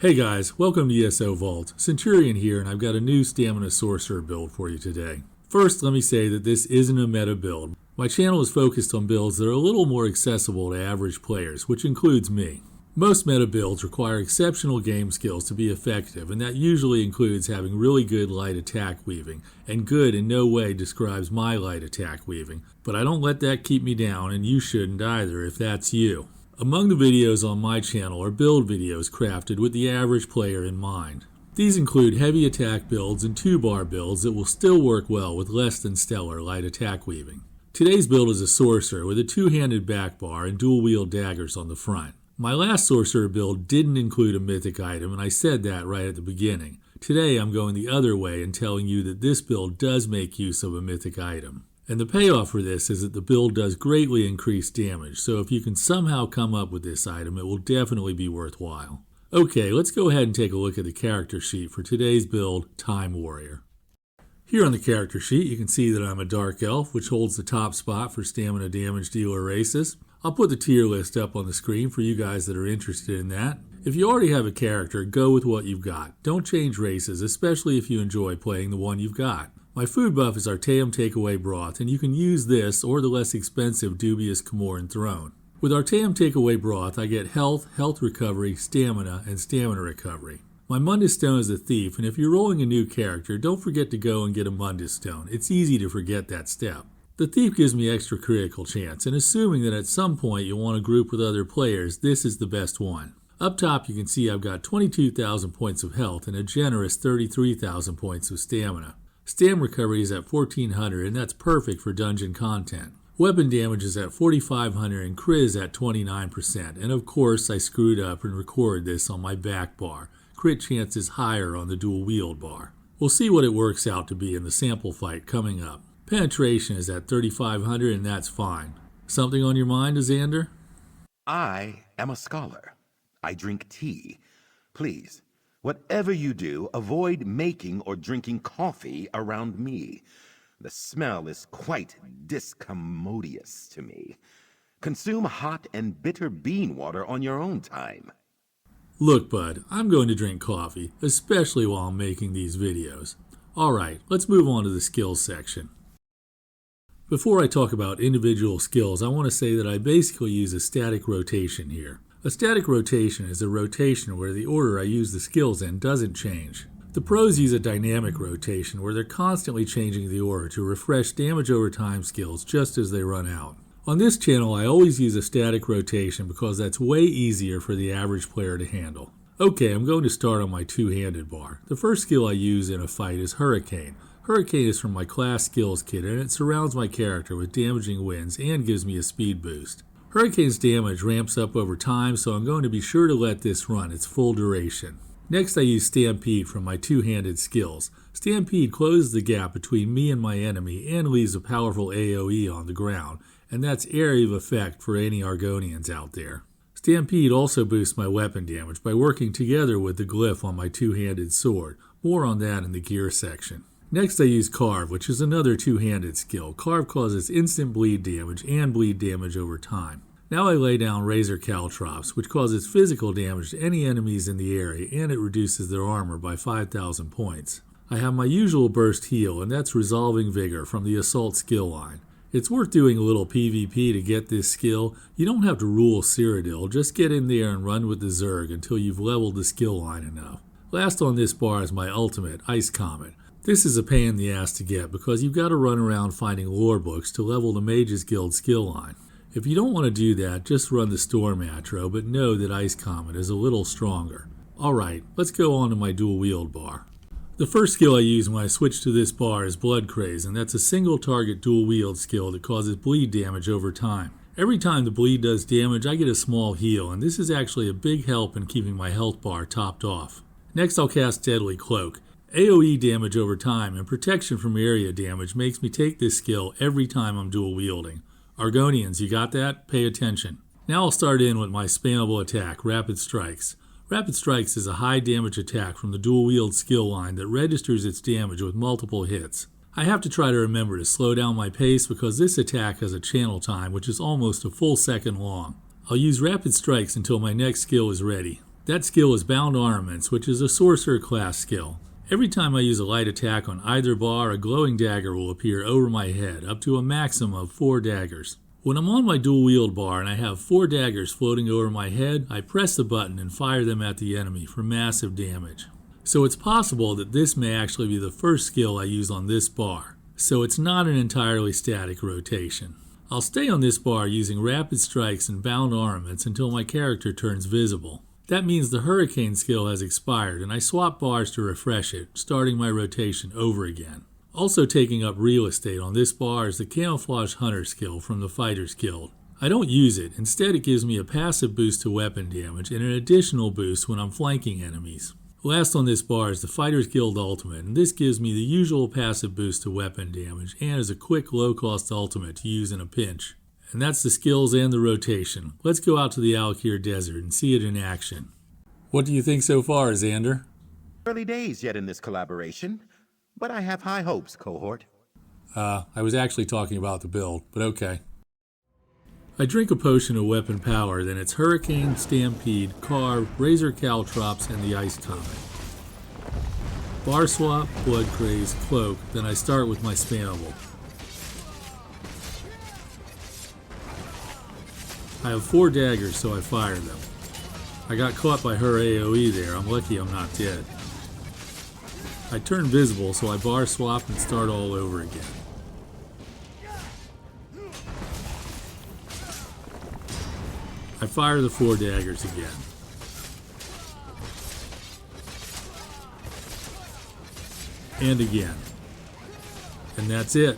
Hey guys, welcome to ESO Vault. Centurion here, and I've got a new Stamina Sorcerer build for you today. First, let me say that this isn't a meta build. My channel is focused on builds that are a little more accessible to average players, which includes me. Most meta builds require exceptional game skills to be effective, and that usually includes having really good light attack weaving, and good in no way describes my light attack weaving, but I don't let that keep me down, and you shouldn't either if that's you. Among the videos on my channel are build videos crafted with the average player in mind. These include heavy attack builds and 2-bar builds that will still work well with less than stellar light attack weaving. Today's build is a sorcerer with a 2-handed back bar and dual wield daggers on the front. My last sorcerer build didn't include a mythic item, and I said that right at the beginning. Today I'm going the other way and telling you that this build does make use of a mythic item. And the payoff for this is that the build does greatly increase damage, so if you can somehow come up with this item, it will definitely be worthwhile. Okay, let's go ahead and take a look at the character sheet for today's build, Time Warrior. Here on the character sheet, you can see that I'm a Dark Elf, which holds the top spot for Stamina Damage Dealer races. I'll put the tier list up on the screen for you guys that are interested in that. If you already have a character, go with what you've got. Don't change races, especially if you enjoy playing the one you've got. My food buff is Artaeum Takeaway Broth, and you can use this or the less expensive Dubious Camoran Throne. With Artaeum Takeaway Broth, I get health, health recovery, stamina, and stamina recovery. My Mundus Stone is a thief, and if you're rolling a new character, don't forget to go and get a Mundus Stone. It's easy to forget that step. The thief gives me extra critical chance, and assuming that at some point you'll want to group with other players, this is the best one. Up top you can see I've got 22,000 points of health and a generous 33,000 points of stamina. Stam recovery is at 1400, and that's perfect for dungeon content. Weapon damage is at 4500 and crit is at 29%, and of course I screwed up and recorded this on my back bar. Crit chance is higher on the dual wield bar. We'll see what it works out to be in the sample fight coming up. Penetration is at 3500, and that's fine. Something on your mind, Xander? I am a scholar. I drink tea. Please, whatever you do, avoid making or drinking coffee around me. The smell is quite discommodious to me. Consume hot and bitter bean water on your own time. Look, bud, I'm going to drink coffee, especially while I'm making these videos. Alright, let's move on to the skills section. Before I talk about individual skills, I want to say that I basically use a static rotation here. A static rotation is a rotation where the order I use the skills in doesn't change. The pros use a dynamic rotation where they're constantly changing the order to refresh damage over time skills just as they run out. On this channel, I always use a static rotation because that's way easier for the average player to handle. Okay, I'm going to start on my 2-handed bar. The first skill I use in a fight is Hurricane. Hurricane is from my class skills kit, and it surrounds my character with damaging winds and gives me a speed boost. Hurricane's damage ramps up over time, so I'm going to be sure to let this run its full duration. Next I use Stampede from my 2-handed skills. Stampede closes the gap between me and my enemy and leaves a powerful AoE on the ground, and that's area of effect for any Argonians out there. Stampede also boosts my weapon damage by working together with the glyph on my 2-handed sword. More on that in the gear section. Next I use Carve, which is another 2-handed skill. Carve causes instant bleed damage and bleed damage over time. Now I lay down Razor Caltrops, which causes physical damage to any enemies in the area, and it reduces their armor by 5,000 points. I have my usual burst heal, and that's Resolving Vigor from the Assault skill line. It's worth doing a little PvP to get this skill. You don't have to rule Cyrodiil, just get in there and run with the Zerg until you've leveled the skill line enough. Last on this bar is my ultimate, Ice Comet. This is a pain in the ass to get because you've got to run around finding lore books to level the Mages Guild skill line. If you don't want to do that, just run the Storm Atro, but know that Ice Comet is a little stronger. Alright, let's go on to my dual wield bar. The first skill I use when I switch to this bar is Blood Craze, and that's a single target dual wield skill that causes bleed damage over time. Every time the bleed does damage, I get a small heal, and this is actually a big help in keeping my health bar topped off. Next I'll cast Deadly Cloak. AoE damage over time and protection from area damage makes me take this skill every time I'm dual wielding. Argonians, you got that? Pay attention. Now I'll start in with my spammable attack, Rapid Strikes. Rapid Strikes is a high damage attack from the dual wield skill line that registers its damage with multiple hits. I have to try to remember to slow down my pace because this attack has a channel time which is almost a full second long. I'll use Rapid Strikes until my next skill is ready. That skill is Bound Armaments, which is a Sorcerer class skill. Every time I use a light attack on either bar, a glowing dagger will appear over my head, up to a maximum of 4 daggers. When I'm on my dual wield bar and I have 4 daggers floating over my head, I press the button and fire them at the enemy for massive damage. So it's possible that this may actually be the first skill I use on this bar, so it's not an entirely static rotation. I'll stay on this bar using Rapid Strikes and Bound Armaments until my character turns visible. That means the Hurricane skill has expired and I swap bars to refresh it, starting my rotation over again. Also taking up real estate on this bar is the Camouflage Hunter skill from the Fighters Guild. I don't use it, instead it gives me a passive boost to weapon damage and an additional boost when I'm flanking enemies. Last on this bar is the Fighters Guild Ultimate, and this gives me the usual passive boost to weapon damage and is a quick low-cost ultimate to use in a pinch. And that's the skills and the rotation. Let's go out to the Alkir Desert and see it in action. What do you think so far, Xander? Early days yet in this collaboration, but I have high hopes, cohort. I was actually talking about the build, but okay. I drink a potion of weapon power, then it's Hurricane, Stampede, Carve, Razor Caltrops, and the Ice Comet. Bar swap, Blood Craze, Cloak, then I start with my spammable. I have 4 daggers, so I fire them. I got caught by her AoE there, I'm lucky I'm not dead. I turn visible, so I bar swap and start all over again. I fire the 4 daggers again. And again. And that's it.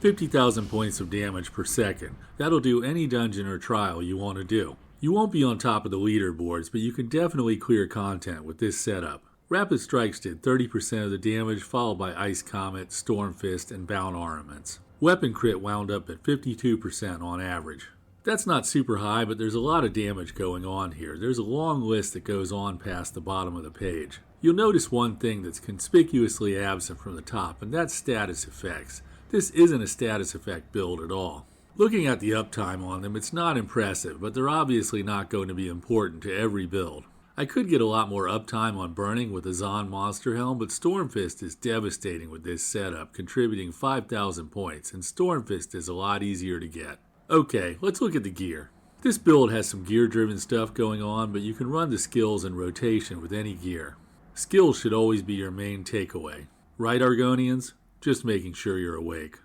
$50,000 points of damage per second. That'll do any dungeon or trial you want to do. You won't be on top of the leaderboards, but you can definitely clear content with this setup. Rapid Strikes did 30% of the damage, followed by Ice Comet, Storm Fist, and Bound Armaments. Weapon crit wound up at 52% on average. That's not super high, but there's a lot of damage going on here. There's a long list that goes on past the bottom of the page. You'll notice one thing that's conspicuously absent from the top, and that's status effects. This isn't a status effect build at all. Looking at the uptime on them, it's not impressive, but they're obviously not going to be important to every build. I could get a lot more uptime on Burning with a Zon Monster Helm, but Stormfist is devastating with this setup, contributing 5,000 points, and Stormfist is a lot easier to get. Okay, let's look at the gear. This build has some gear-driven stuff going on, but you can run the skills and rotation with any gear. Skills should always be your main takeaway. Right, Argonians? Just making sure you're awake.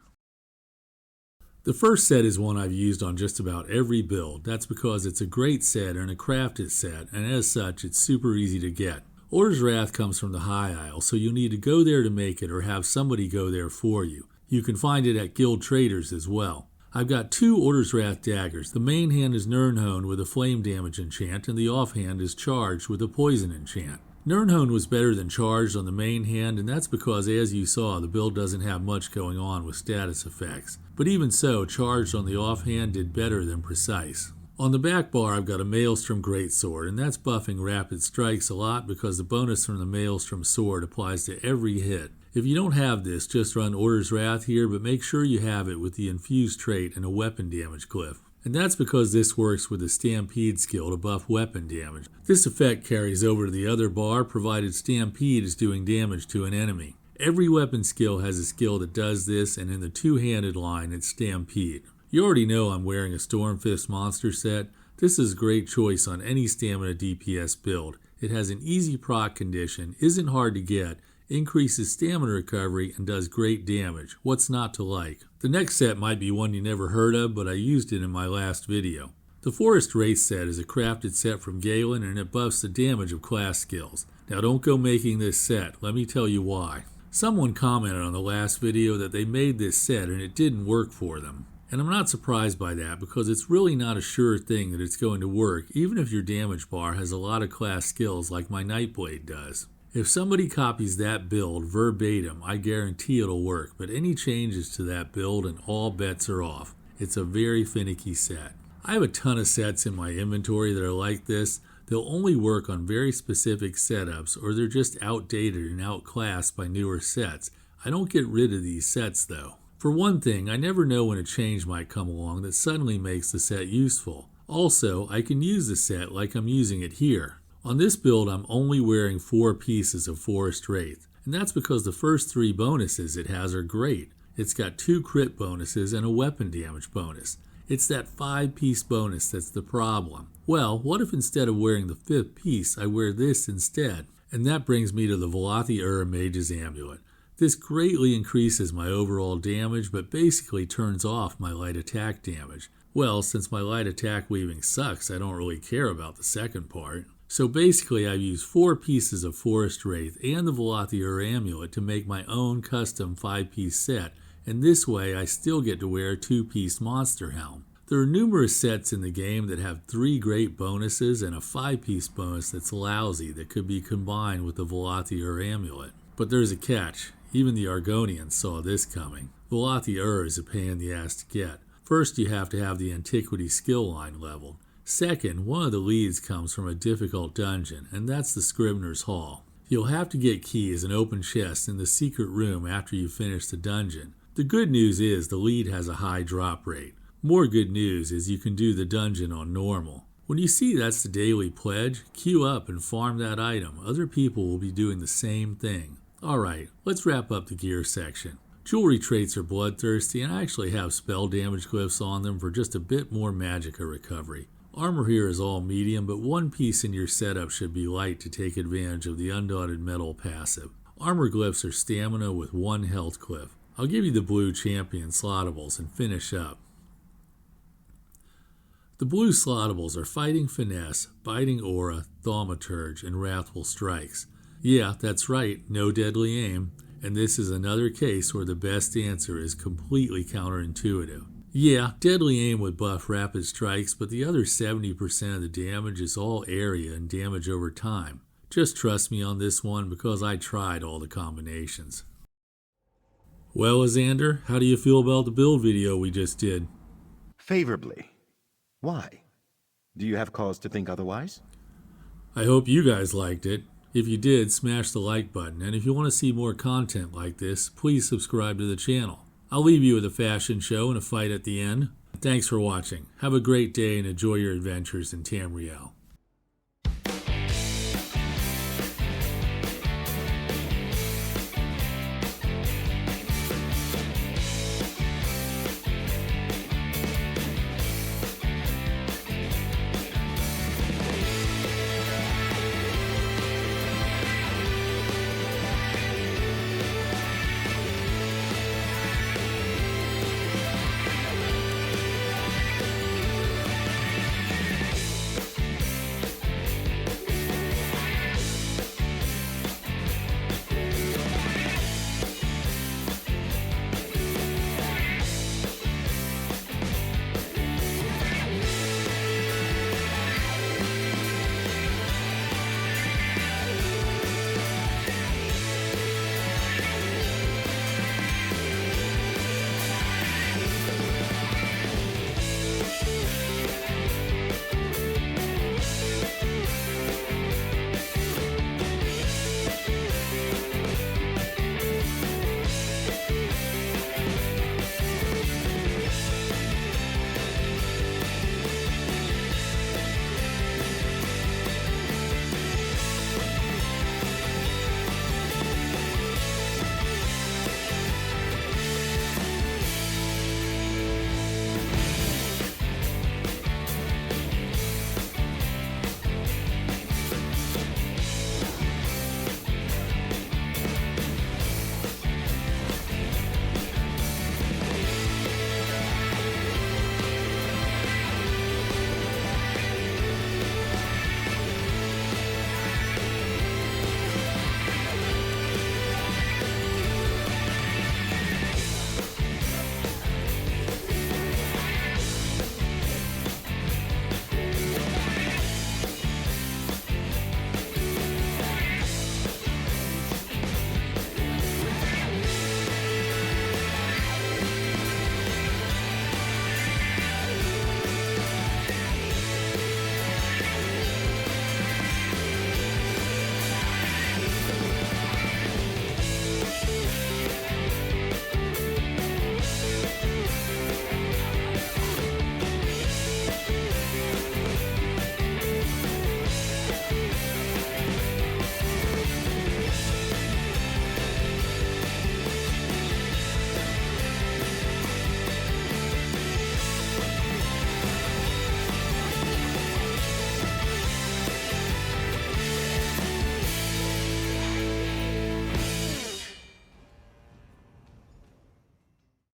The first set is one I've used on just about every build. That's because it's a great set and a crafted set, and as such, it's super easy to get. Order's Wrath comes from the High Isle, so you'll need to go there to make it or have somebody go there for you. You can find it at guild traders as well. I've got 2 Order's Wrath daggers. The main hand is Nirnhone with a flame damage enchant, and the offhand is charged with a poison enchant. Nirnhone was better than charged on the main hand, and that's because, as you saw, the build doesn't have much going on with status effects. But even so, charged on the offhand did better than precise. On the back bar, I've got a Maelstrom Greatsword, and that's buffing Rapid Strikes a lot because the bonus from the Maelstrom Sword applies to every hit. If you don't have this, just run Order's Wrath here, but make sure you have it with the infused trait and a weapon damage glyph. And that's because this works with the Stampede skill to buff weapon damage. This effect carries over to the other bar, provided Stampede is doing damage to an enemy. Every weapon skill has a skill that does this, and in the two-handed line, it's Stampede. You already know I'm wearing a Stormfist monster set. This is a great choice on any stamina DPS build. It has an easy proc condition, isn't hard to get, increases stamina recovery, and does great damage. What's not to like? The next set might be one you never heard of, but I used it in my last video. The Forest Wraith set is a crafted set from Galen, and it buffs the damage of class skills. Now don't go making this set, let me tell you why. Someone commented on the last video that they made this set and it didn't work for them. And I'm not surprised by that because it's really not a sure thing that it's going to work, even if your damage bar has a lot of class skills like my Nightblade does. If somebody copies that build verbatim, I guarantee it'll work, but any changes to that build and all bets are off. It's a very finicky set. I have a ton of sets in my inventory that are like this. They'll only work on very specific setups, or they're just outdated and outclassed by newer sets. I don't get rid of these sets though. For one thing, I never know when a change might come along that suddenly makes the set useful. Also, I can use the set like I'm using it here. On this build, I'm only wearing 4 pieces of Forest Wraith, and that's because the first 3 bonuses it has are great. It's got 2 crit bonuses and a weapon damage bonus. It's that 5-piece bonus that's the problem. Well, what if instead of wearing the 5th piece, I wear this instead? And that brings me to the Velothi Mage's Amulet. This greatly increases my overall damage, but basically turns off my light attack damage. Well, since my light attack weaving sucks, I don't really care about the second part. So basically I've used 4 pieces of Forest Wraith and the Velothi Amulet to make my own custom 5-piece set, and this way I still get to wear a 2-piece monster helm. There are numerous sets in the game that have 3 great bonuses and a 5-piece bonus that's lousy that could be combined with the Velothi Amulet. But there's a catch. Even the Argonians saw this coming. Velothi is a pain in the ass to get. First, you have to have the Antiquity skill line leveled. Second, one of the leads comes from a difficult dungeon, and that's the Scrivener's Hall. You'll have to get keys and open chests in the secret room after you finish the dungeon. The good news is the lead has a high drop rate. More good news is you can do the dungeon on normal. When you see that's the daily pledge, queue up and farm that item. Other people will be doing the same thing. Alright, let's wrap up the gear section. Jewelry traits are bloodthirsty, and I actually have spell damage glyphs on them for just a bit more magicka recovery. Armor here is all medium, but 1 piece in your setup should be light to take advantage of the Undaunted Metal passive. Armor glyphs are stamina with 1 health glyph. I'll give you the blue champion slottables and finish up. The blue slottables are Fighting Finesse, Biting Aura, Thaumaturge, and Wrathful Strikes. Yeah, that's right, no deadly aim, and this is another case where the best answer is completely counterintuitive. Yeah, deadly aim would buff rapid strikes, but the other 70% of the damage is all area and damage over time. Just trust me on this one because I tried all the combinations. Well, Xander, how do you feel about the build video we just did? Favorably. Why? Do you have cause to think otherwise? I hope you guys liked it. If you did, smash the like button, and if you want to see more content like this, please subscribe to the channel. I'll leave you with a fashion show and a fight at the end. Thanks for watching. Have a great day and enjoy your adventures in Tamriel.